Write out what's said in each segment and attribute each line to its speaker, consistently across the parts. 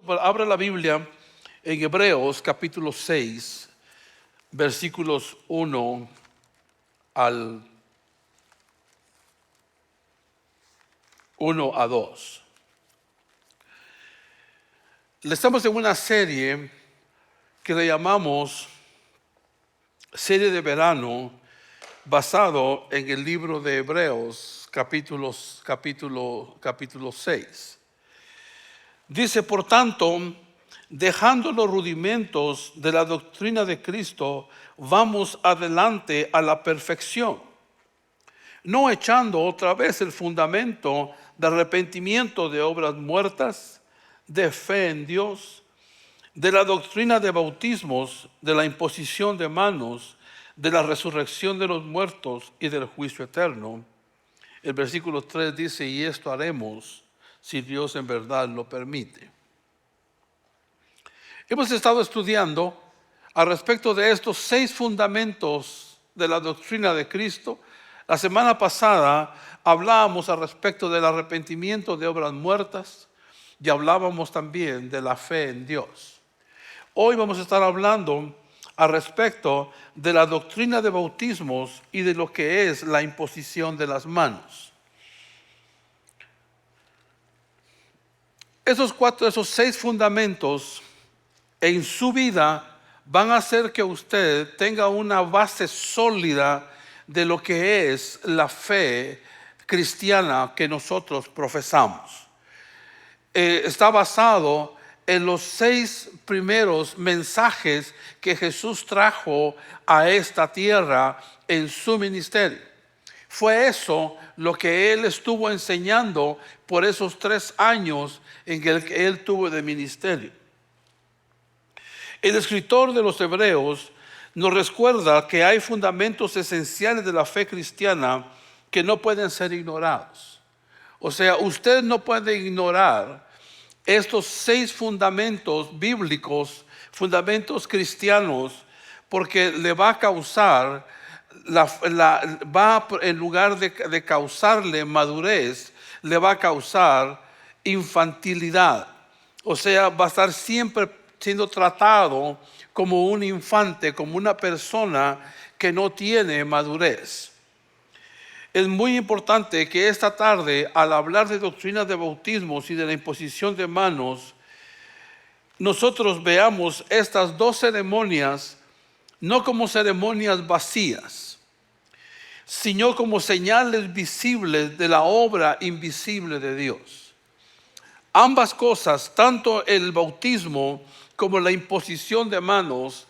Speaker 1: Abra la Biblia en Hebreos capítulo 6, versículos 1 al 1 a 2. Estamos en una serie que le llamamos serie de verano, basado en el libro de Hebreos capítulo 6. Dice, por tanto, dejando los rudimentos de la doctrina de Cristo, vamos adelante a la perfección, no echando otra vez el fundamento de arrepentimiento de obras muertas, de fe en Dios, de la doctrina de bautismos, de la imposición de manos, de la resurrección de los muertos y del juicio eterno. El versículo 3 dice, y esto haremos si Dios en verdad lo permite. Hemos estado estudiando al respecto de estos 6 fundamentos de la doctrina de Cristo. La semana pasada hablábamos al respecto del arrepentimiento de obras muertas y hablábamos también de la fe en Dios. Hoy vamos a estar hablando al respecto de la doctrina de bautismos y de lo que es la imposición de las manos. Esos 6 fundamentos en su vida van a hacer que usted tenga una base sólida de lo que es la fe cristiana que nosotros profesamos. Está basado en los 6 primeros mensajes que Jesús trajo a esta tierra en su ministerio. Fue eso lo que Él estuvo enseñando por esos 3 años en el que Él tuvo de ministerio. El escritor de los Hebreos nos recuerda que hay fundamentos esenciales de la fe cristiana que no pueden ser ignorados. O sea, usted no puede ignorar estos 6 fundamentos bíblicos, fundamentos cristianos, porque le va a causar, en lugar de causarle madurez, le va a causar infantilidad. O sea, va a estar siempre siendo tratado como un infante, como una persona que no tiene madurez. Es muy importante que esta tarde, al hablar de doctrinas de bautismos y de la imposición de manos, nosotros veamos estas 2 ceremonias no como ceremonias vacías, sino como señales visibles de la obra invisible de Dios. Ambas cosas, tanto el bautismo como la imposición de manos,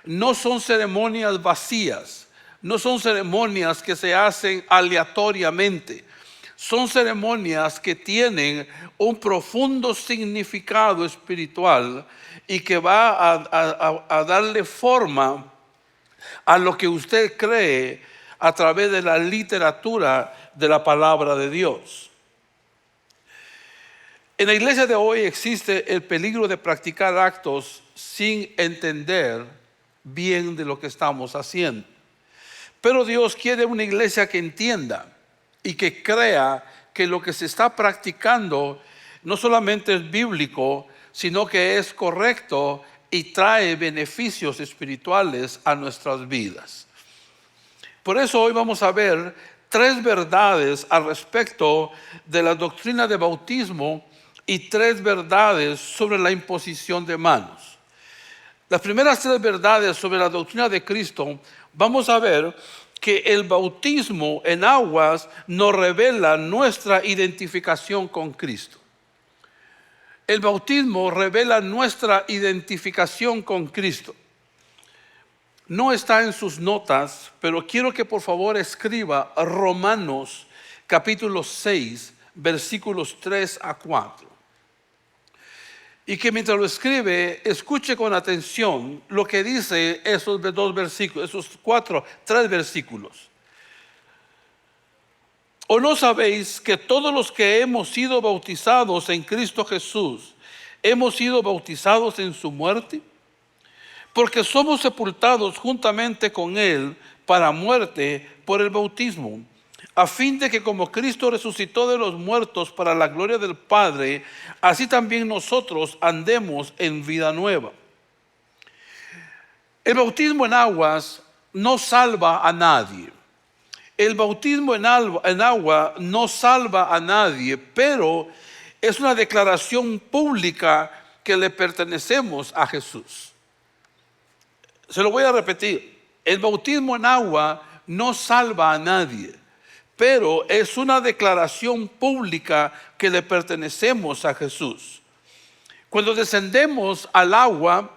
Speaker 1: no son ceremonias vacías, no son ceremonias que se hacen aleatoriamente. Son ceremonias que tienen un profundo significado espiritual y que va a darle forma a lo que usted cree a través de la literatura de la palabra de Dios. En la iglesia de hoy existe el peligro de practicar actos sin entender bien de lo que estamos haciendo. Pero Dios quiere una iglesia que entienda y que crea que lo que se está practicando no solamente es bíblico, sino que es correcto y trae beneficios espirituales a nuestras vidas. Por eso hoy vamos a ver 3 verdades al respecto de la doctrina de bautismo y 3 verdades sobre la imposición de manos. Las primeras 3 verdades sobre la doctrina de Cristo, vamos a ver que el bautismo en aguas nos revela nuestra identificación con Cristo. El bautismo revela nuestra identificación con Cristo. No está en sus notas, pero quiero que por favor escriba Romanos capítulo 6, versículos 3 a 4. Y que mientras lo escribe, escuche con atención lo que dice esos 2 versículos, esos 3 versículos. ¿O no sabéis que todos los que hemos sido bautizados en Cristo Jesús, hemos sido bautizados en su muerte? Porque somos sepultados juntamente con Él para muerte por el bautismo, a fin de que como Cristo resucitó de los muertos para la gloria del Padre, así también nosotros andemos en vida nueva. El bautismo en aguas no salva a nadie. El bautismo en agua no salva a nadie, pero es una declaración pública que le pertenecemos a Jesús. Se lo voy a repetir. El bautismo en agua no salva a nadie, pero es una declaración pública que le pertenecemos a Jesús. Cuando descendemos al agua,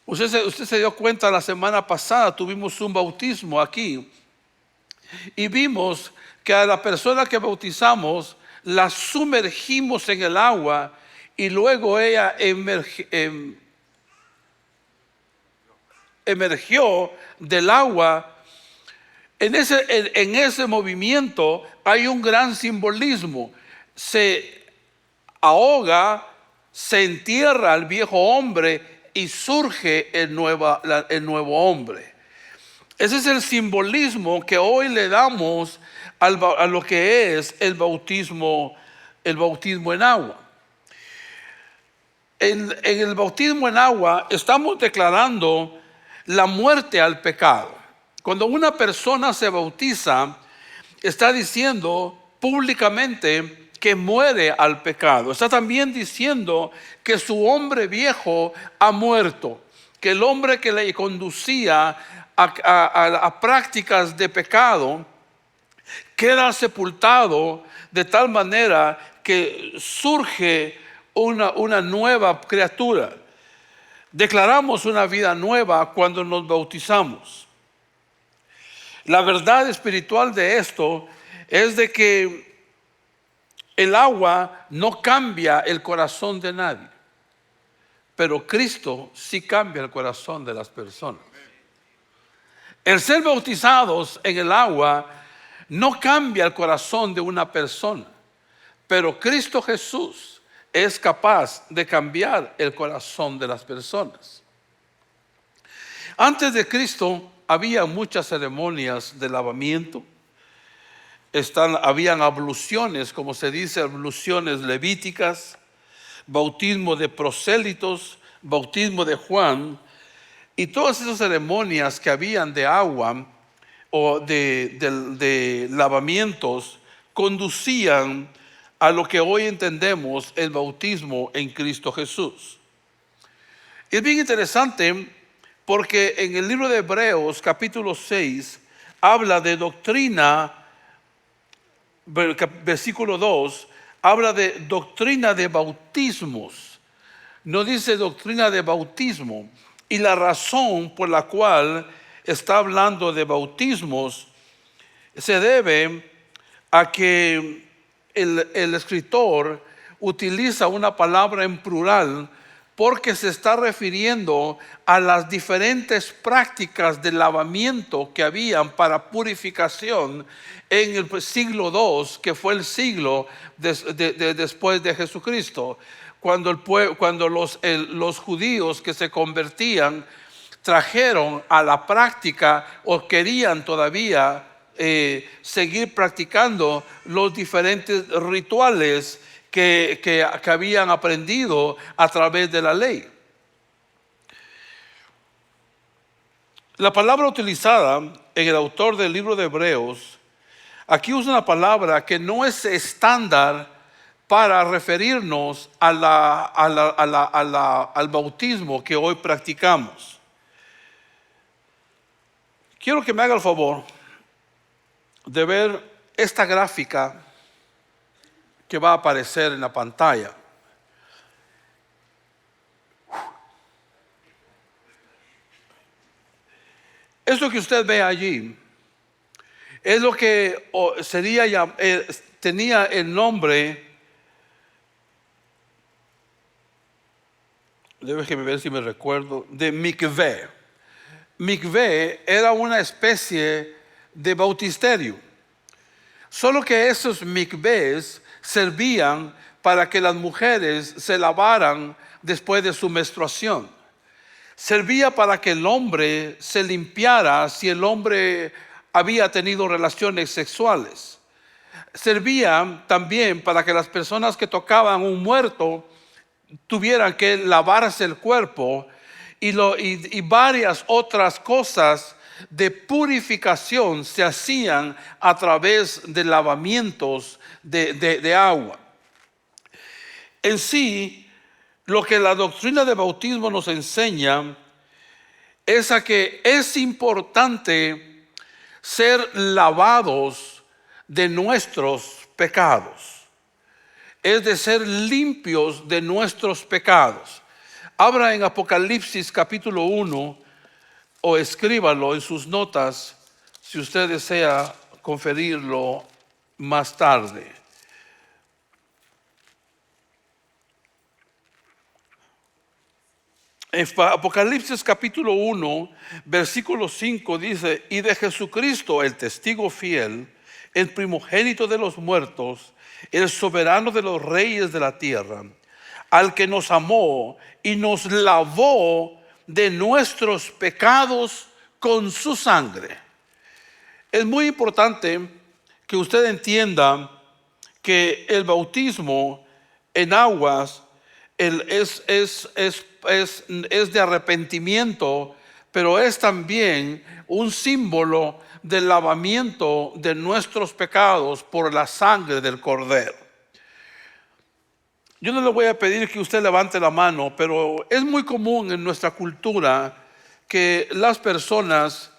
Speaker 1: usted se dio cuenta la semana pasada, tuvimos un bautismo aquí y vimos que a la persona que bautizamos la sumergimos en el agua y luego ella emergió del agua. En ese movimiento hay un gran simbolismo. Se ahoga, se entierra al viejo hombre y surge el nuevo hombre. Ese es el simbolismo que hoy le damos a lo que es el bautismo en agua. En el bautismo en agua estamos declarando la muerte al pecado. Cuando una persona se bautiza, está diciendo públicamente que muere al pecado. Está también diciendo que su hombre viejo ha muerto, que el hombre que le conducía a prácticas de pecado queda sepultado de tal manera que surge una nueva criatura. Declaramos una vida nueva cuando nos bautizamos. La verdad espiritual de esto es de que el agua no cambia el corazón de nadie, pero Cristo sí cambia el corazón de las personas. El ser bautizados en el agua no cambia el corazón de una persona, pero Cristo Jesús es capaz de cambiar el corazón de las personas. Antes de Cristo había muchas ceremonias de lavamiento. Habían abluciones, como se dice, abluciones levíticas, bautismo de prosélitos, bautismo de Juan, y todas esas ceremonias que habían de agua o de lavamientos conducían a lo que hoy entendemos el bautismo en Cristo Jesús. Es bien interesante porque en el libro de Hebreos capítulo 6 habla de doctrina, versículo 2, habla de doctrina de bautismos. No dice doctrina de bautismo. Y la razón por la cual está hablando de bautismos se debe a que el escritor utiliza una palabra en plural porque se está refiriendo a las diferentes prácticas de lavamiento que habían para purificación en el siglo II, que fue el siglo después de Jesucristo, cuando los judíos que se convertían trajeron a la práctica o querían todavía seguir practicando los diferentes rituales que habían aprendido a través de la ley. La palabra utilizada en el autor del libro de Hebreos, aquí usa una palabra que no es estándar para referirnos al bautismo que hoy practicamos. Quiero que me haga el favor de ver esta gráfica que va a aparecer en la pantalla. Esto que usted ve allí es lo que tenía el nombre, déjeme ver si me recuerdo, de mikvé. Mikvé era una especie de bautisterio, solo que esos mikvés servían para que las mujeres se lavaran después de su menstruación. Servía para que el hombre se limpiara si el hombre había tenido relaciones sexuales. servía también para que las personas que tocaban un muerto tuvieran que lavarse el cuerpo y varias otras cosas de purificación se hacían a través de lavamientos de agua. En sí, lo que la doctrina de bautismo nos enseña es a que es importante ser lavados de nuestros pecados, es de ser limpios de nuestros pecados. Abra en Apocalipsis capítulo 1 o escríbalo en sus notas si usted desea conferirlo más tarde. En Apocalipsis capítulo 1, versículo 5 dice: y de Jesucristo, el testigo fiel, el primogénito de los muertos, el soberano de los reyes de la tierra, al que nos amó y nos lavó de nuestros pecados con su sangre. Es muy importante que usted entienda que el bautismo en aguas es de arrepentimiento, pero es también un símbolo del lavamiento de nuestros pecados por la sangre del Cordero. Yo no le voy a pedir que usted levante la mano, pero es muy común en nuestra cultura que las personas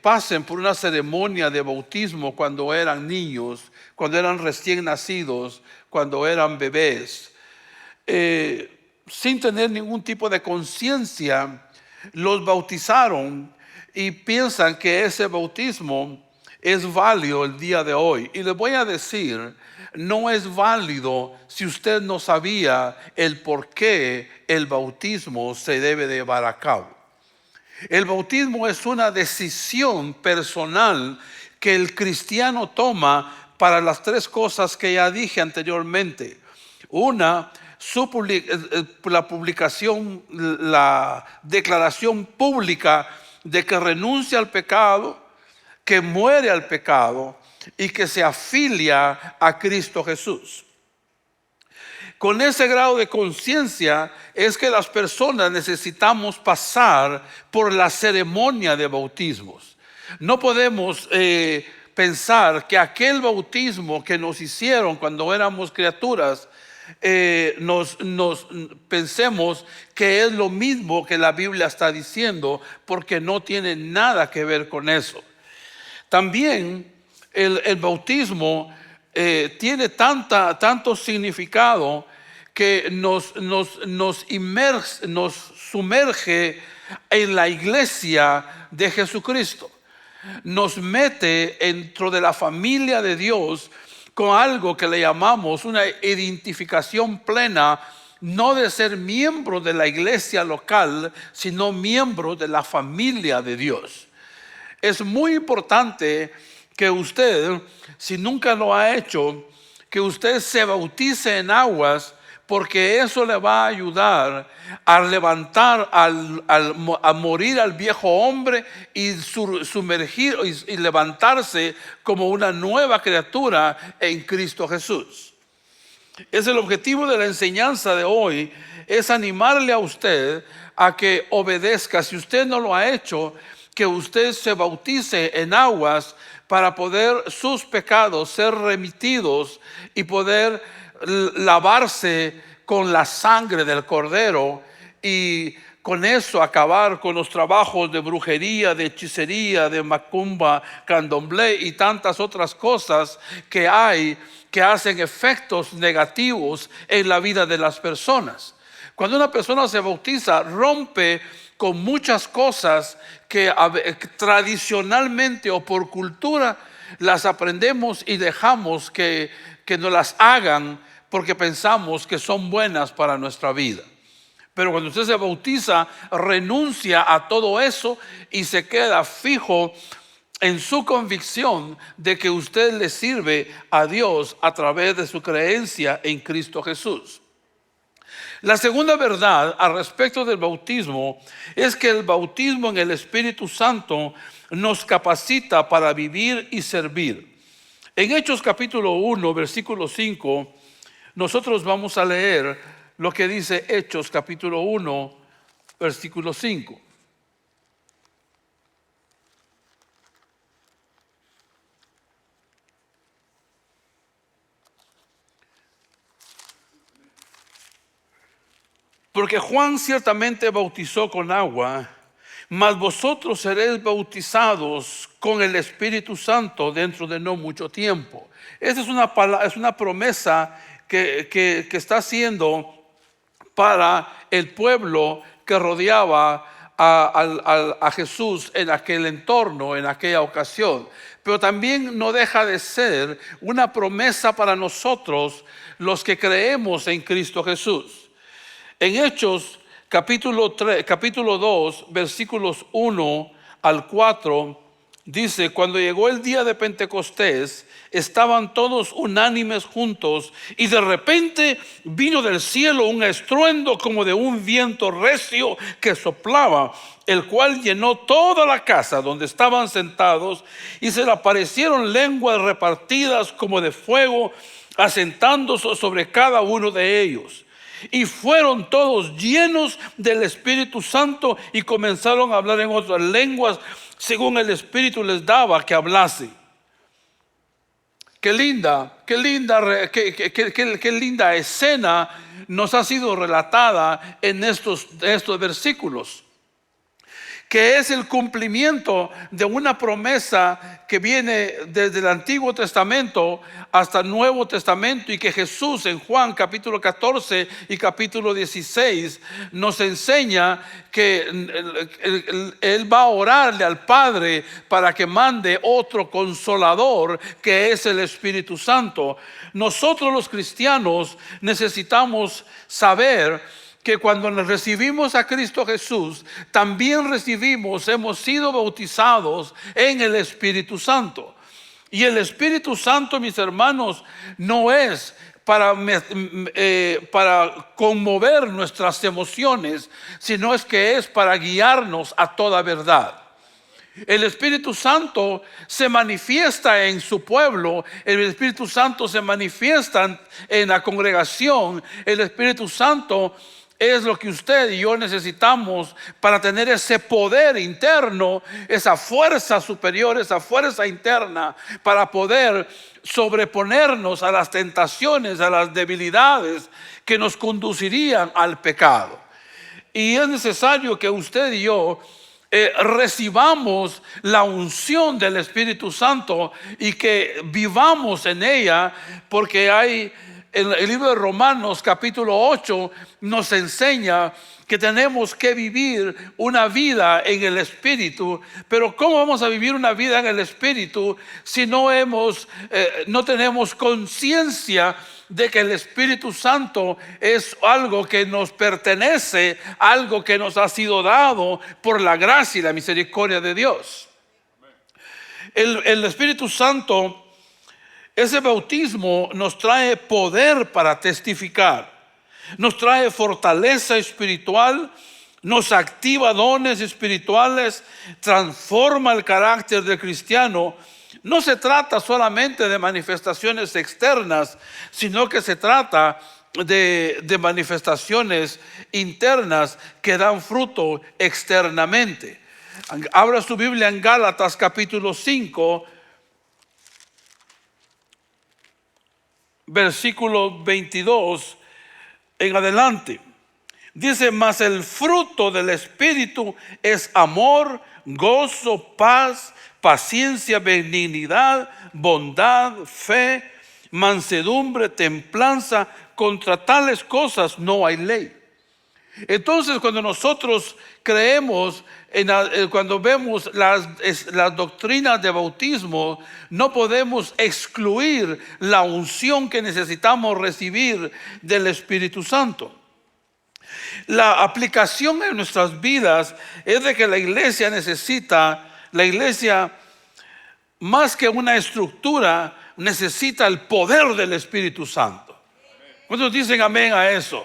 Speaker 1: pasen por una ceremonia de bautismo cuando eran niños, cuando eran recién nacidos, cuando eran bebés. Sin tener ningún tipo de conciencia, los bautizaron y piensan que ese bautismo es válido el día de hoy. Y les voy a decir, no es válido si usted no sabía el por qué el bautismo se debe de llevar a cabo. El bautismo es una decisión personal que el cristiano toma para las tres cosas que ya dije anteriormente. Una, la publicación, la declaración pública de que renuncia al pecado, que muere al pecado y que se afilia a Cristo Jesús. Con ese grado de conciencia es que las personas necesitamos pasar por la ceremonia de bautismos. No podemos pensar que aquel bautismo que nos hicieron cuando éramos criaturas, pensemos que es lo mismo que la Biblia está diciendo, porque no tiene nada que ver con eso. También el bautismo tiene tanto significado que nos sumerge en la iglesia de Jesucristo. Nos mete dentro de la familia de Dios con algo que le llamamos una identificación plena, no de ser miembro de la iglesia local, sino miembro de la familia de Dios. Es muy importante que usted, si nunca lo ha hecho, que usted se bautice en aguas, porque eso le va a ayudar a levantar, a morir al viejo hombre y sumergir y levantarse como una nueva criatura en Cristo Jesús. Es el objetivo de la enseñanza de hoy, es animarle a usted a que obedezca. Si usted no lo ha hecho, que usted se bautice en aguas para poder sus pecados ser remitidos y poder lavarse con la sangre del Cordero, y con eso acabar con los trabajos de brujería, de hechicería, de macumba, candomblé y tantas otras cosas que hay que hacen efectos negativos en la vida de las personas. Cuando una persona se bautiza, rompe con muchas cosas que tradicionalmente o por cultura las aprendemos y dejamos que nos las hagan porque pensamos que son buenas para nuestra vida. Pero cuando usted se bautiza, renuncia a todo eso y se queda fijo en su convicción de que usted le sirve a Dios a través de su creencia en Cristo Jesús. La segunda verdad al respecto del bautismo es que el bautismo en el Espíritu Santo nos capacita para vivir y servir. En Hechos capítulo 1, versículo 5, nosotros vamos a leer lo que dice Hechos capítulo 1, versículo 5. Porque Juan ciertamente bautizó con agua, mas vosotros seréis bautizados con el Espíritu Santo dentro de no mucho tiempo. Esa es una promesa que está haciendo para el pueblo que rodeaba a Jesús en aquel entorno, en aquella ocasión. Pero también no deja de ser una promesa para nosotros los que creemos en Cristo Jesús. En Hechos capítulo 2, versículos 1 al 4, dice: cuando llegó el día de Pentecostés, estaban todos unánimes juntos, y de repente vino del cielo un estruendo como de un viento recio que soplaba, el cual llenó toda la casa donde estaban sentados, y se le aparecieron lenguas repartidas como de fuego, asentándose sobre cada uno de ellos. Y fueron todos llenos del Espíritu Santo y comenzaron a hablar en otras lenguas según el Espíritu les daba que hablase. Qué linda escena nos ha sido relatada en estos versículos, que es el cumplimiento de una promesa que viene desde el Antiguo Testamento hasta el Nuevo Testamento, y que Jesús en Juan capítulo 14 y capítulo 16 nos enseña que Él va a orarle al Padre para que mande otro consolador, que es el Espíritu Santo. Nosotros los cristianos necesitamos saber que cuando recibimos a Cristo Jesús, también hemos sido bautizados en el Espíritu Santo. Y el Espíritu Santo, mis hermanos, no es para conmover nuestras emociones, sino es para guiarnos a toda verdad. El Espíritu Santo se manifiesta en su pueblo, el Espíritu Santo se manifiesta en la congregación. El Espíritu Santo es lo que usted y yo necesitamos para tener ese poder interno, esa fuerza superior, esa fuerza interna, para poder sobreponernos a las tentaciones, a las debilidades que nos conducirían al pecado. Y es necesario que usted y yo recibamos la unción del Espíritu Santo y que vivamos en ella, porque hay en el libro de Romanos capítulo 8 nos enseña que tenemos que vivir una vida en el Espíritu. Pero ¿cómo vamos a vivir una vida en el Espíritu si no tenemos conciencia de que el Espíritu Santo es algo que nos pertenece, algo que nos ha sido dado por la gracia y la misericordia de Dios? El Espíritu Santo, ese bautismo nos trae poder para testificar, nos trae fortaleza espiritual, nos activa dones espirituales, transforma el carácter del cristiano. No se trata solamente de manifestaciones externas, sino que se trata de manifestaciones internas que dan fruto externamente. Abra su Biblia en Gálatas capítulo 5, versículo 22 en adelante. Dice: mas el fruto del Espíritu es amor, gozo, paz, paciencia, benignidad, bondad, fe, mansedumbre, templanza. Contra tales cosas no hay ley. Entonces, cuando nosotros creemos, cuando vemos las doctrinas de bautismo, no podemos excluir la unción que necesitamos recibir del Espíritu Santo. La aplicación en nuestras vidas es de que la iglesia más que una estructura, necesita el poder del Espíritu Santo. ¿Cuántos dicen amén a eso?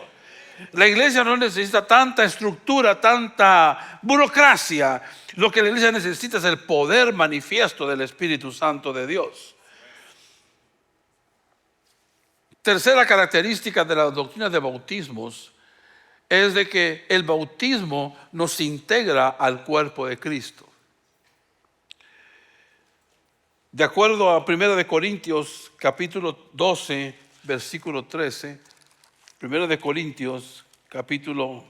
Speaker 1: La iglesia no necesita tanta estructura, tanta burocracia. Lo que la iglesia necesita es el poder manifiesto del Espíritu Santo de Dios. Tercera característica de la doctrina de bautismos es de que el bautismo nos integra al cuerpo de Cristo. De acuerdo a 1 de Corintios capítulo 12, versículo 13, 1 de Corintios capítulo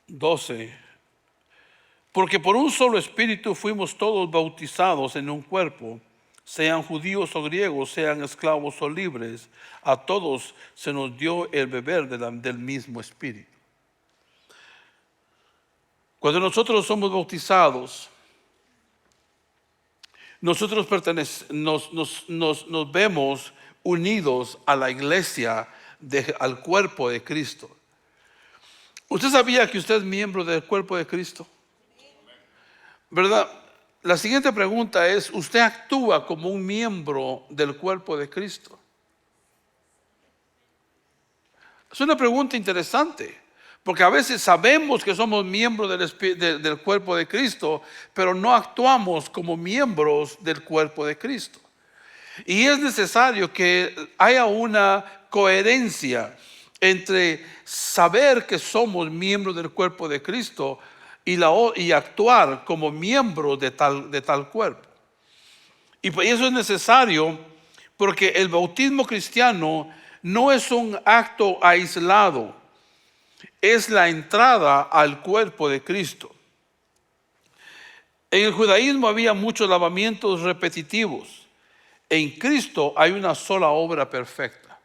Speaker 1: 12, porque por un solo espíritu fuimos todos bautizados en un cuerpo, sean judíos o griegos, sean esclavos o libres, a todos se nos dio el beber del mismo espíritu. Cuando nosotros somos bautizados, nosotros nos vemos unidos a la iglesia, al cuerpo de Cristo. ¿Usted sabía que usted es miembro del cuerpo de Cristo? ¿Verdad? La siguiente pregunta es, ¿usted actúa como un miembro del cuerpo de Cristo? Es una pregunta interesante, porque a veces sabemos que somos miembros del cuerpo de Cristo, pero no actuamos como miembros del cuerpo de Cristo. Y es necesario que haya una coherencia entre saber que somos miembros del cuerpo de Cristo y actuar como miembros de tal cuerpo. Y eso es necesario porque el bautismo cristiano no es un acto aislado, es la entrada al cuerpo de Cristo. En el judaísmo había muchos lavamientos repetitivos. En Cristo hay una sola obra perfecta.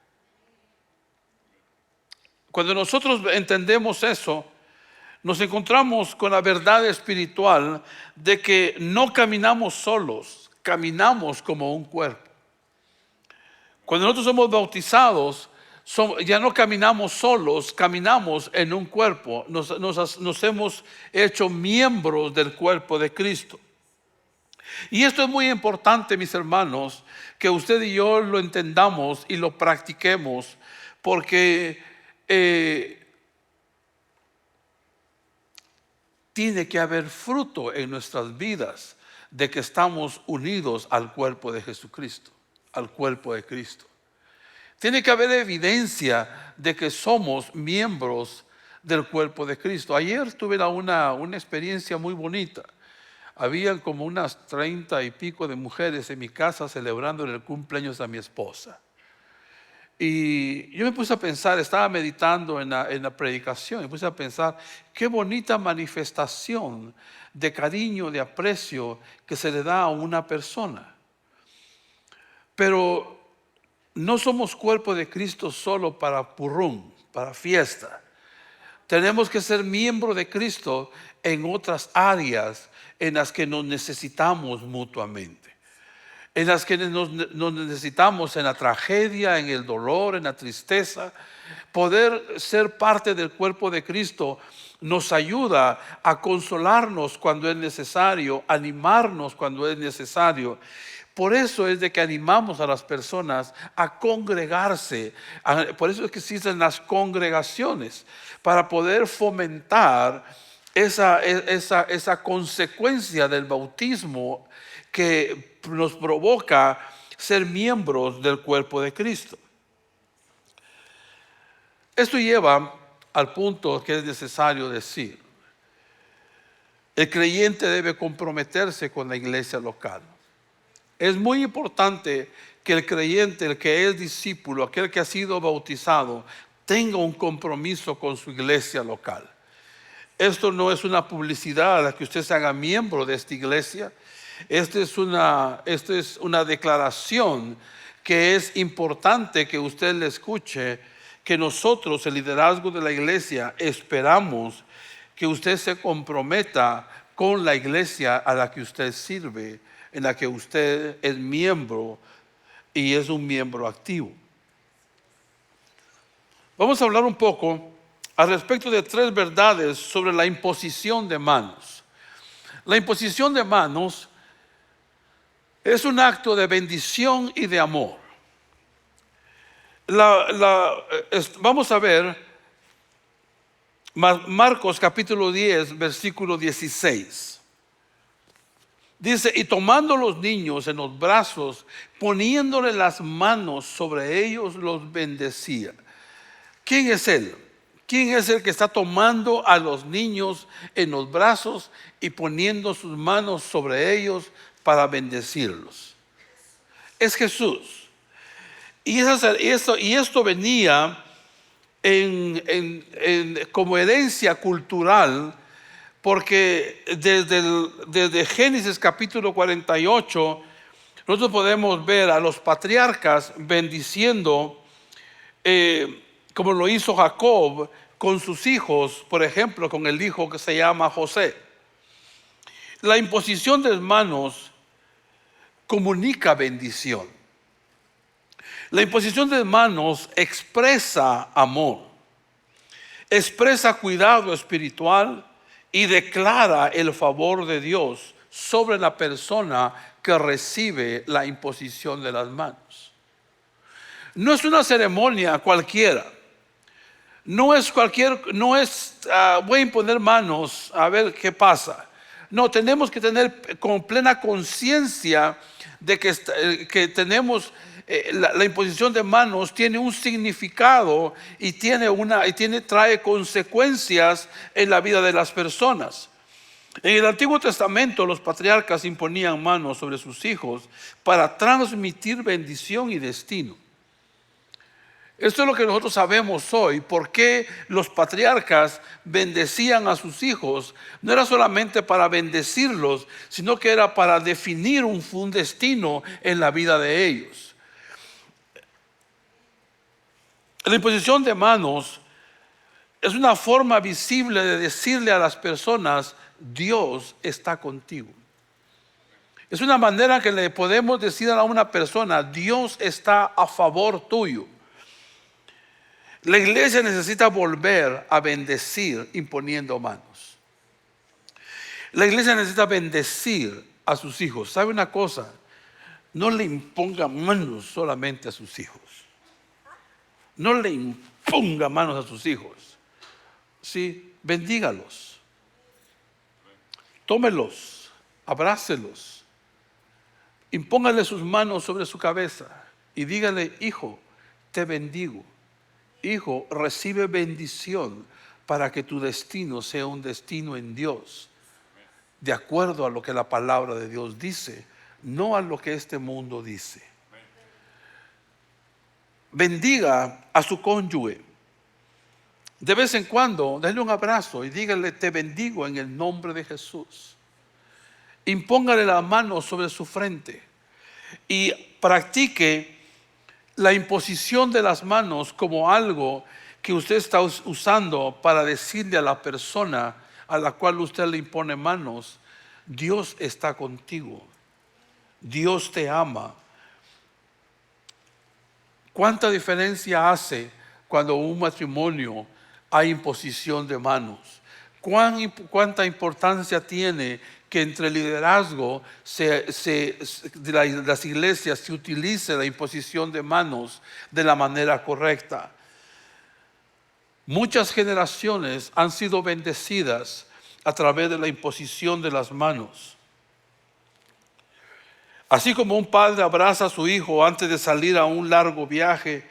Speaker 1: Cuando nosotros entendemos eso, nos encontramos con la verdad espiritual de que no caminamos solos, caminamos como un cuerpo. Cuando nosotros somos bautizados, ya no caminamos solos, caminamos en un cuerpo. Nos hemos hecho miembros del cuerpo de Cristo. Y esto es muy importante, mis hermanos, que usted y yo lo entendamos y lo practiquemos, porque tiene que haber fruto en nuestras vidas de que estamos unidos al cuerpo de Jesucristo, al cuerpo de Cristo. Tiene que haber evidencia de que somos miembros del cuerpo de Cristo. Ayer tuve una experiencia muy bonita. Habían como unas 30 y pico de mujeres en mi casa celebrando el cumpleaños de mi esposa. Y yo me puse a pensar, estaba meditando en la predicación, me puse a pensar qué bonita manifestación de cariño, de aprecio que se le da a una persona. Pero no somos cuerpo de Cristo solo para purrún, para fiesta. Tenemos que ser miembro de Cristo en otras áreas en las que nos necesitamos mutuamente. En las que nos necesitamos en la tragedia, en el dolor, en la tristeza. Poder ser parte del cuerpo de Cristo nos ayuda a consolarnos cuando es necesario, animarnos cuando es necesario. Por eso es de que animamos a las personas a congregarse. Por eso es que existen las congregaciones, para poder fomentar esa consecuencia del bautismo que nos provoca ser miembros del cuerpo de Cristo. Esto lleva al punto que es necesario decir. El creyente debe comprometerse con la iglesia local. Es muy importante que el creyente, el que es discípulo, aquel que ha sido bautizado, tenga un compromiso con su iglesia local. Esto no es una publicidad a la que usted se haga miembro de esta iglesia. Esta es una declaración que es importante que usted le escuche, que nosotros, el liderazgo de la iglesia, esperamos que usted se comprometa con la iglesia a la que usted sirve, en la que usted es miembro y es un miembro activo. Vamos a hablar un poco al respecto de 3 verdades sobre la imposición de manos. La imposición de manos es un acto de bendición y de amor. Vamos a ver Marcos capítulo 10, versículo 16. Dice, y tomando los niños en los brazos, poniéndole las manos sobre ellos, los bendecía. ¿Quién es él? ¿Quién es el que está tomando a los niños en los brazos y poniendo sus manos sobre ellos para bendecirlos? Es Jesús. Y esto venía como herencia cultural, porque desde Génesis capítulo 48, nosotros podemos ver a los patriarcas bendiciendo, como lo hizo Jacob con sus hijos, por ejemplo, con el hijo que se llama José. La imposición de manos comunica bendición. La imposición de manos expresa amor, expresa cuidado espiritual y declara el favor de Dios sobre la persona que recibe la imposición de las manos. No es una ceremonia cualquiera. No es voy a imponer manos a ver qué pasa. No, tenemos que tener con plena conciencia de que tenemos la imposición de manos tiene un significado y trae consecuencias en la vida de las personas. En el Antiguo Testamento los patriarcas imponían manos sobre sus hijos para transmitir bendición y destino. Esto es lo que nosotros sabemos hoy. ¿Por qué los patriarcas bendecían a sus hijos? No era solamente para bendecirlos, sino que era para definir un destino en la vida de ellos. La imposición de manos es una forma visible de decirle a las personas: Dios está contigo. Es una manera que le podemos decir a una persona: Dios está a favor tuyo. La iglesia necesita volver a bendecir imponiendo manos. La iglesia necesita bendecir a sus hijos. ¿Sabe una cosa? No le imponga manos solamente a sus hijos. No le imponga manos a sus hijos. Sí, bendígalos. Tómelos, abrácelos. Impóngale sus manos sobre su cabeza y dígale: hijo, te bendigo. Hijo, recibe bendición para que tu destino sea un destino en Dios, de acuerdo a lo que la palabra de Dios dice, no a lo que este mundo dice. Bendiga a su cónyuge. De vez en cuando, déle un abrazo y dígale: te bendigo en el nombre de Jesús. Impóngale la mano sobre su frente y practique la imposición de las manos como algo que usted está usando para decirle a la persona a la cual usted le impone manos: Dios está contigo, Dios te ama. ¿Cuánta diferencia hace cuando en un matrimonio hay imposición de manos? ¿Cuánta importancia tiene que entre el liderazgo de las iglesias se utilice la imposición de manos de la manera correcta? Muchas generaciones han sido bendecidas a través de la imposición de las manos. Así como un padre abraza a su hijo antes de salir a un largo viaje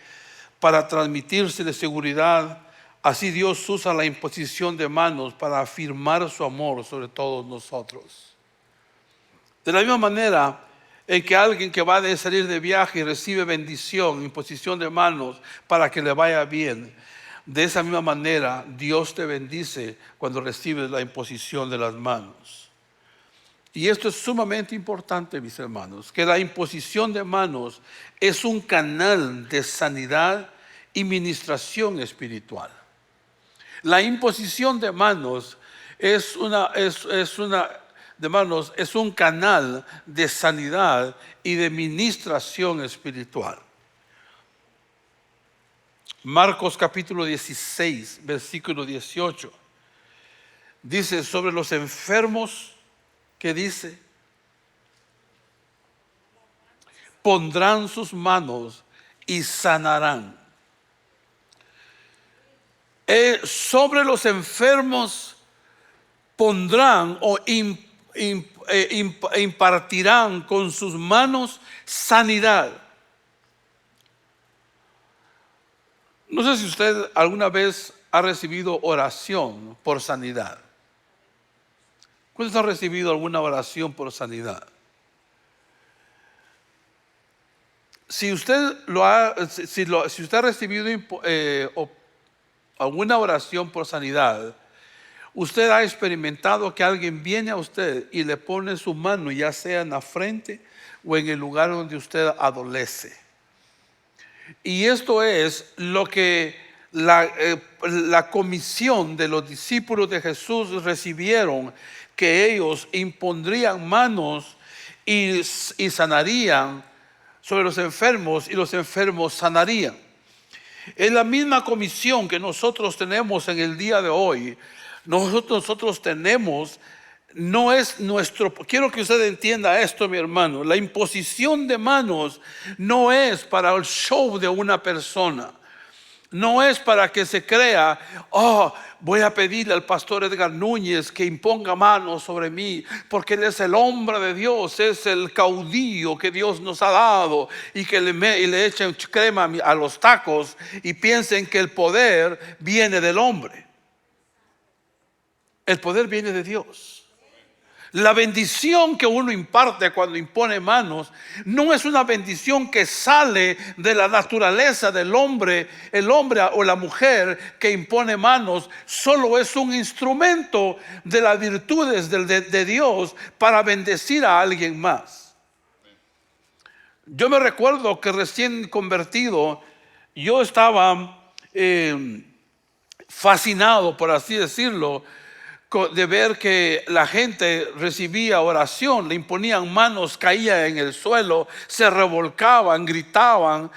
Speaker 1: para transmitirse de seguridad, así Dios usa la imposición de manos para afirmar su amor sobre todos nosotros. De la misma manera en que alguien que va a salir de viaje y recibe bendición, imposición de manos para que le vaya bien, de esa misma manera Dios te bendice cuando recibes la imposición de las manos. Y esto es sumamente importante, mis hermanos, que la imposición de manos es un canal de sanidad y ministración espiritual. La imposición de manos es un canal de sanidad y de ministración espiritual. Marcos capítulo 16, versículo 18. Dice sobre los enfermos, ¿qué dice? Pondrán sus manos y sanarán. Sobre los enfermos pondrán impartirán con sus manos sanidad. No sé si usted alguna vez ha recibido oración por sanidad. ¿Cuántos han recibido alguna oración por sanidad? Si usted si usted ha recibido alguna oración por sanidad, usted ha experimentado que alguien viene a usted y le pone su mano, ya sea en la frente o en el lugar donde usted adolece. Y esto es lo que la comisión de los discípulos de Jesús recibieron, que ellos impondrían manos y sanarían sobre los enfermos, y los enfermos sanarían. Es la misma comisión que nosotros tenemos en el día de hoy. Nosotros tenemos, no es nuestro, quiero que usted entienda esto, mi hermano, la imposición de manos no es para el show de una persona. No es para que se crea, voy a pedirle al pastor Edgar Núñez que imponga manos sobre mí, porque él es el hombre de Dios, es el caudillo que Dios nos ha dado, y que le echen crema a los tacos y piensen que el poder viene del hombre. El poder viene de Dios. La bendición que uno imparte cuando impone manos no es una bendición que sale de la naturaleza del hombre. El hombre o la mujer que impone manos solo es un instrumento de las virtudes de Dios para bendecir a alguien más. Yo me recuerdo que recién convertido, yo estaba fascinado, por así decirlo, de ver que la gente recibía oración, le imponían manos, caía en el suelo, se revolcaban, gritaban,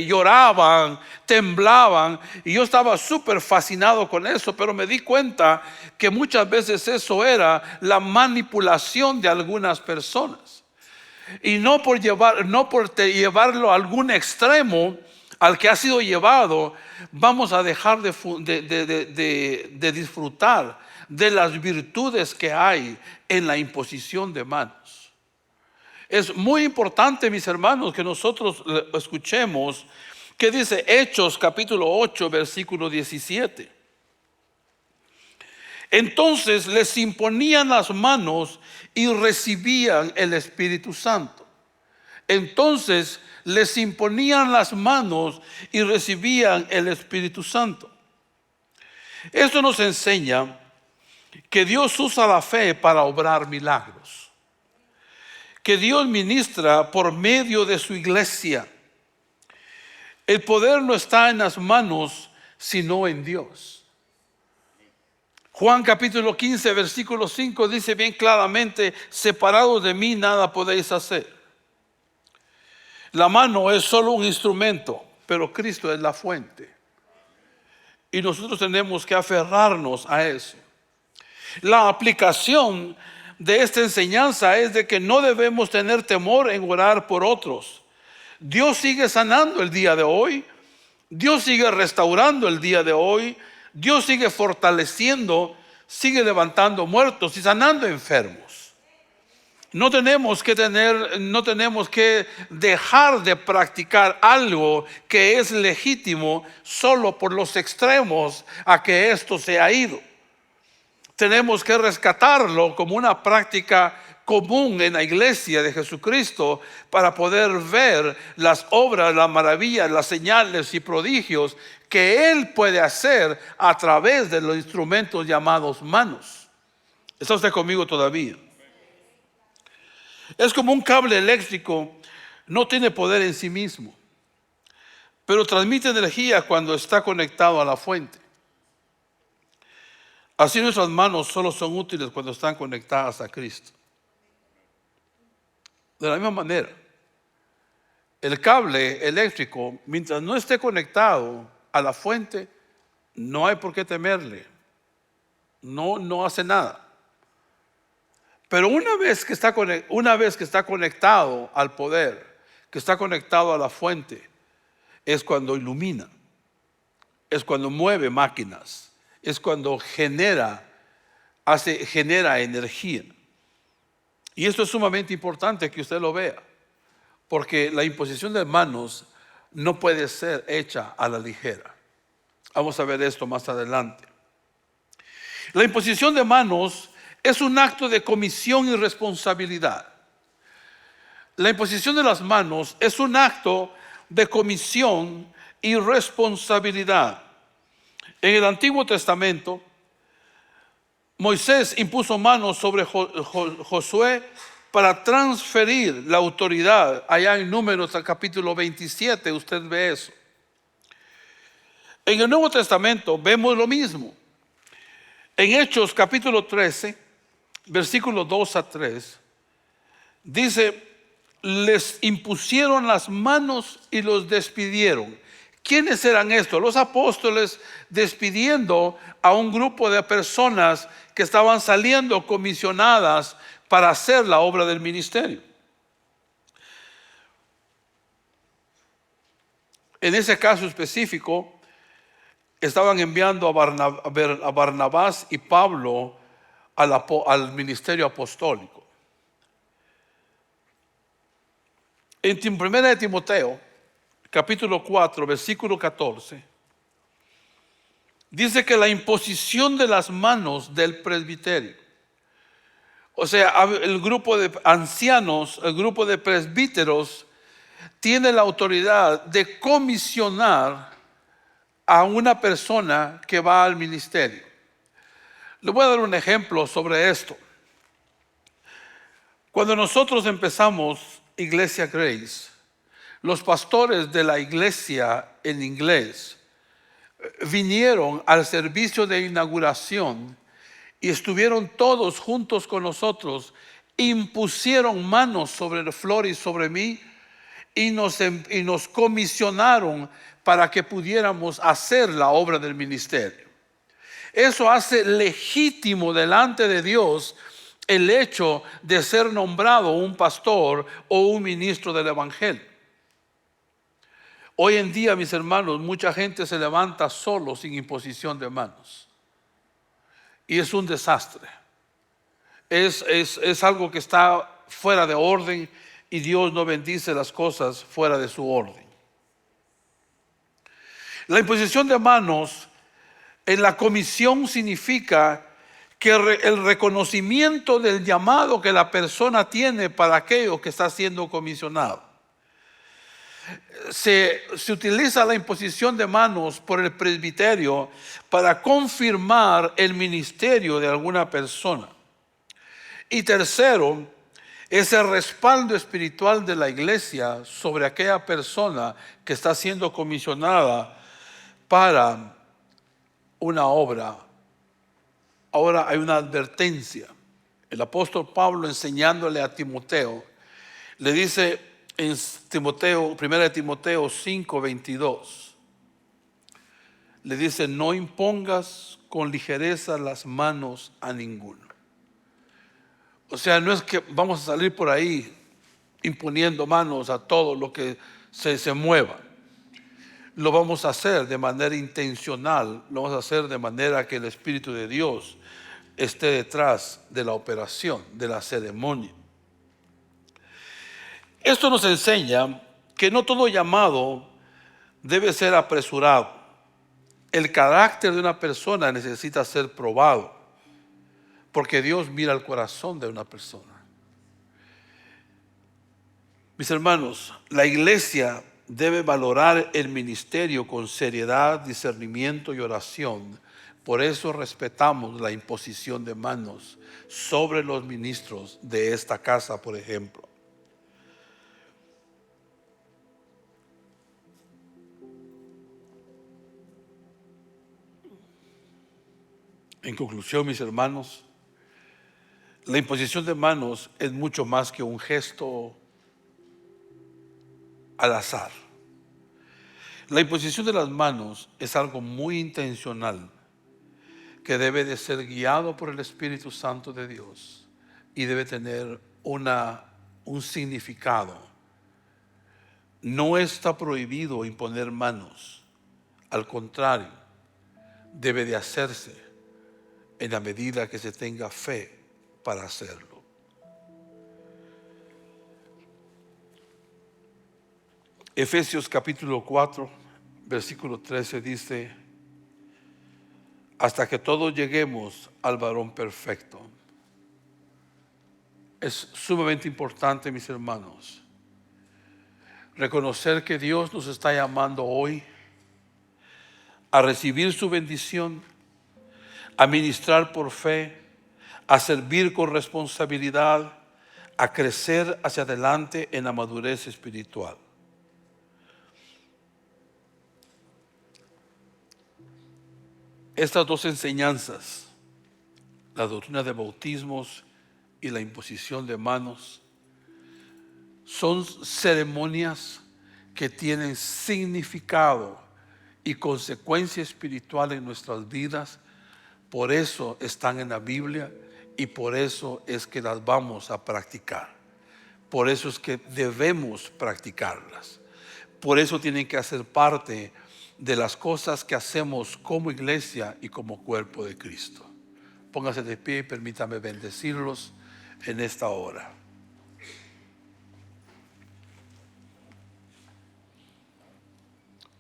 Speaker 1: lloraban, temblaban, y yo estaba súper fascinado con eso, pero me di cuenta que muchas veces eso era la manipulación de algunas personas, y no por llevarlo a algún extremo al que ha sido llevado, vamos a dejar de disfrutar de las virtudes que hay en la imposición de manos. Es muy importante, mis hermanos, que nosotros escuchemos que dice Hechos capítulo 8 versículo 17. Entonces les imponían las manos y recibían el Espíritu Santo. Entonces les imponían las manos y recibían el Espíritu Santo. Esto nos enseña que Dios usa la fe para obrar milagros, que Dios ministra por medio de su iglesia. El poder no está en las manos, sino en Dios. Juan capítulo 15 versículo 5 dice bien claramente: separados de mí nada podéis hacer. La mano es solo un instrumento, pero Cristo es la fuente. Y nosotros tenemos que aferrarnos a eso. La aplicación de esta enseñanza es de que no debemos tener temor en orar por otros. Dios sigue sanando el día de hoy. Dios sigue restaurando el día de hoy. Dios sigue fortaleciendo, sigue levantando muertos y sanando enfermos. No tenemos que dejar de practicar algo que es legítimo solo por los extremos a que esto se ha ido. Tenemos que rescatarlo como una práctica común en la iglesia de Jesucristo para poder ver las obras, las maravillas, las señales y prodigios que Él puede hacer a través de los instrumentos llamados manos. ¿Está usted conmigo todavía? Es como un cable eléctrico, no tiene poder en sí mismo, pero transmite energía cuando está conectado a la fuente. Así nuestras manos solo son útiles cuando están conectadas a Cristo. De la misma manera, el cable eléctrico, mientras no esté conectado a la fuente, no hay por qué temerle. No hace nada. Pero una vez que está conectado al poder, que está conectado a la fuente, es cuando ilumina, es cuando mueve máquinas, es cuando genera energía. Y esto es sumamente importante que usted lo vea, porque la imposición de manos no puede ser hecha a la ligera. Vamos a ver esto más adelante. La imposición de manos es un acto de comisión y responsabilidad. La imposición de las manos es un acto de comisión y responsabilidad. En el Antiguo Testamento, Moisés impuso manos sobre Josué para transferir la autoridad. Allá en Números, al capítulo 27, usted ve eso. En el Nuevo Testamento vemos lo mismo. En Hechos, capítulo 13, versículos 2 a 3, dice: les impusieron las manos y los despidieron. ¿Quiénes eran estos? Los apóstoles despidiendo a un grupo de personas que estaban saliendo comisionadas para hacer la obra del ministerio. En ese caso específico, estaban enviando a Barnabás y Pablo al ministerio apostólico. En 1 de Timoteo, capítulo 4, versículo 14, dice que la imposición de las manos del presbiterio, o sea, el grupo de ancianos, el grupo de presbíteros, tiene la autoridad de comisionar a una persona que va al ministerio. Le voy a dar un ejemplo sobre esto. Cuando nosotros empezamos Iglesia Grace, los pastores de la iglesia en inglés vinieron al servicio de inauguración y estuvieron todos juntos con nosotros, impusieron manos sobre Flor y sobre mí y nos comisionaron para que pudiéramos hacer la obra del ministerio. Eso hace legítimo delante de Dios el hecho de ser nombrado un pastor o un ministro del evangelio. Hoy en día, mis hermanos, mucha gente se levanta solo sin imposición de manos. Y es un desastre. Es algo que está fuera de orden y Dios no bendice las cosas fuera de su orden. La imposición de manos en la comisión significa que el reconocimiento del llamado que la persona tiene para aquello que está siendo comisionado. Se utiliza la imposición de manos por el presbiterio para confirmar el ministerio de alguna persona. Y tercero, es el respaldo espiritual de la iglesia sobre aquella persona que está siendo comisionada para una obra. Ahora hay una advertencia. El apóstol Pablo, enseñándole a Timoteo, le dice en 1 de Timoteo 5:22, le dice: no impongas con ligereza las manos a ninguno. O sea, no es que vamos a salir por ahí imponiendo manos a todo lo que se mueva. Lo vamos a hacer de manera intencional, lo vamos a hacer de manera que el Espíritu de Dios esté detrás de la operación, de la ceremonia. Esto nos enseña que no todo llamado debe ser apresurado. El carácter de una persona necesita ser probado, porque Dios mira el corazón de una persona. Mis hermanos, la iglesia debe valorar el ministerio con seriedad, discernimiento y oración. Por eso respetamos la imposición de manos sobre los ministros de esta casa, por ejemplo. En conclusión, mis hermanos, la imposición de manos es mucho más que un gesto al azar. La imposición de las manos es algo muy intencional que debe de ser guiado por el Espíritu Santo de Dios y debe tener un significado. No está prohibido imponer manos, al contrario, debe de hacerse en la medida que se tenga fe para hacerlo. Efesios capítulo 4, versículo 13 dice: hasta que todos lleguemos al varón perfecto. Es sumamente importante, mis hermanos, reconocer que Dios nos está llamando hoy a recibir su bendición, a ministrar por fe, a servir con responsabilidad, a crecer hacia adelante en la madurez espiritual. Estas dos enseñanzas, la doctrina de bautismos y la imposición de manos, son ceremonias que tienen significado y consecuencia espiritual en nuestras vidas. Por eso están en la Biblia y por eso es que las vamos a practicar. Por eso es que debemos practicarlas. Por eso tienen que hacer parte de las cosas que hacemos como iglesia y como cuerpo de Cristo. Póngase de pie y permítame bendecirlos en esta hora.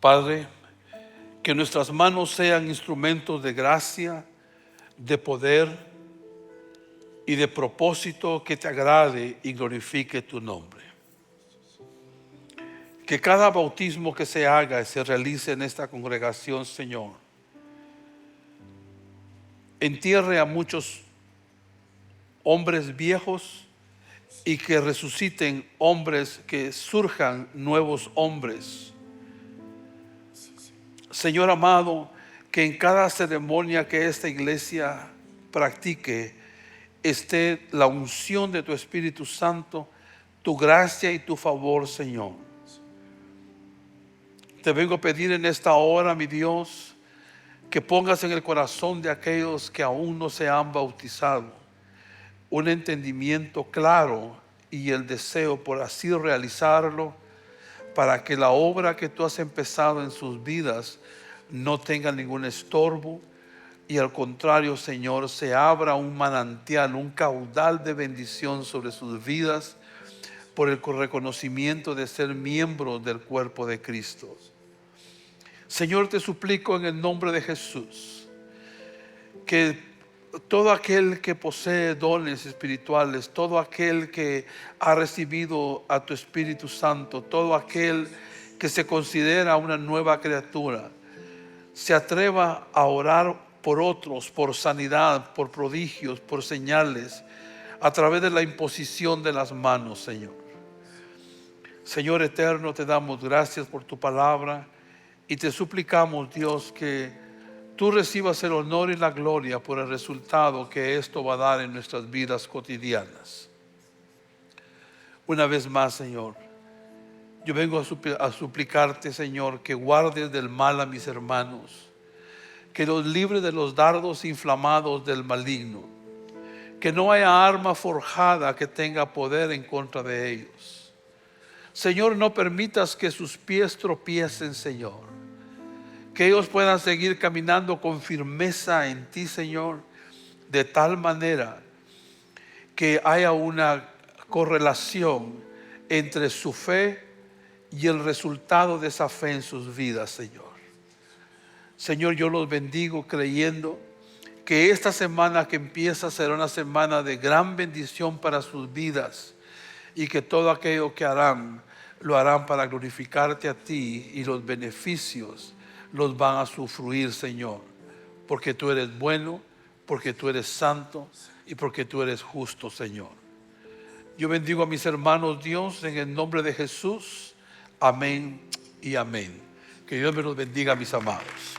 Speaker 1: Padre, que nuestras manos sean instrumentos de gracia, de poder y de propósito que te agrade y glorifique tu nombre. Que cada bautismo que se haga y se realice en esta congregación, Señor, entierre a muchos hombres viejos y que resuciten hombres, que surjan nuevos hombres. Señor amado, que en cada ceremonia que esta iglesia practique esté la unción de tu Espíritu Santo, tu gracia y tu favor, Señor. Te vengo a pedir en esta hora, mi Dios, que pongas en el corazón de aquellos que aún no se han bautizado un entendimiento claro y el deseo por así realizarlo, para que la obra que tú has empezado en sus vidas no tenga ningún estorbo y al contrario, Señor, se abra un manantial, un caudal de bendición sobre sus vidas por el reconocimiento de ser miembros del cuerpo de Cristo. Señor, te suplico en el nombre de Jesús que todo aquel que posee dones espirituales, todo aquel que ha recibido a tu Espíritu Santo, todo aquel que se considera una nueva criatura, se atreva a orar por otros, por sanidad, por prodigios, por señales, a través de la imposición de las manos, Señor. Señor eterno, te damos gracias por tu palabra y te suplicamos, Dios, que tú recibas el honor y la gloria por el resultado que esto va a dar en nuestras vidas cotidianas. Una vez más, Señor, yo vengo a suplicarte, Señor, que guardes del mal a mis hermanos, que los libres de los dardos inflamados del maligno, que no haya arma forjada que tenga poder en contra de ellos. Señor, no permitas que sus pies tropiecen, Señor. Que ellos puedan seguir caminando con firmeza en ti, Señor, de tal manera que haya una correlación entre su fe y el resultado de esa fe en sus vidas, Señor. Señor, yo los bendigo creyendo que esta semana que empieza será una semana de gran bendición para sus vidas y que todo aquello que harán, lo harán para glorificarte a ti y los beneficios los van a sufruir, Señor, porque tú eres bueno, porque tú eres santo y porque tú eres justo, Señor. Yo bendigo a mis hermanos, Dios, en el nombre de Jesús. Amén y amén. Que Dios me los bendiga, mis amados.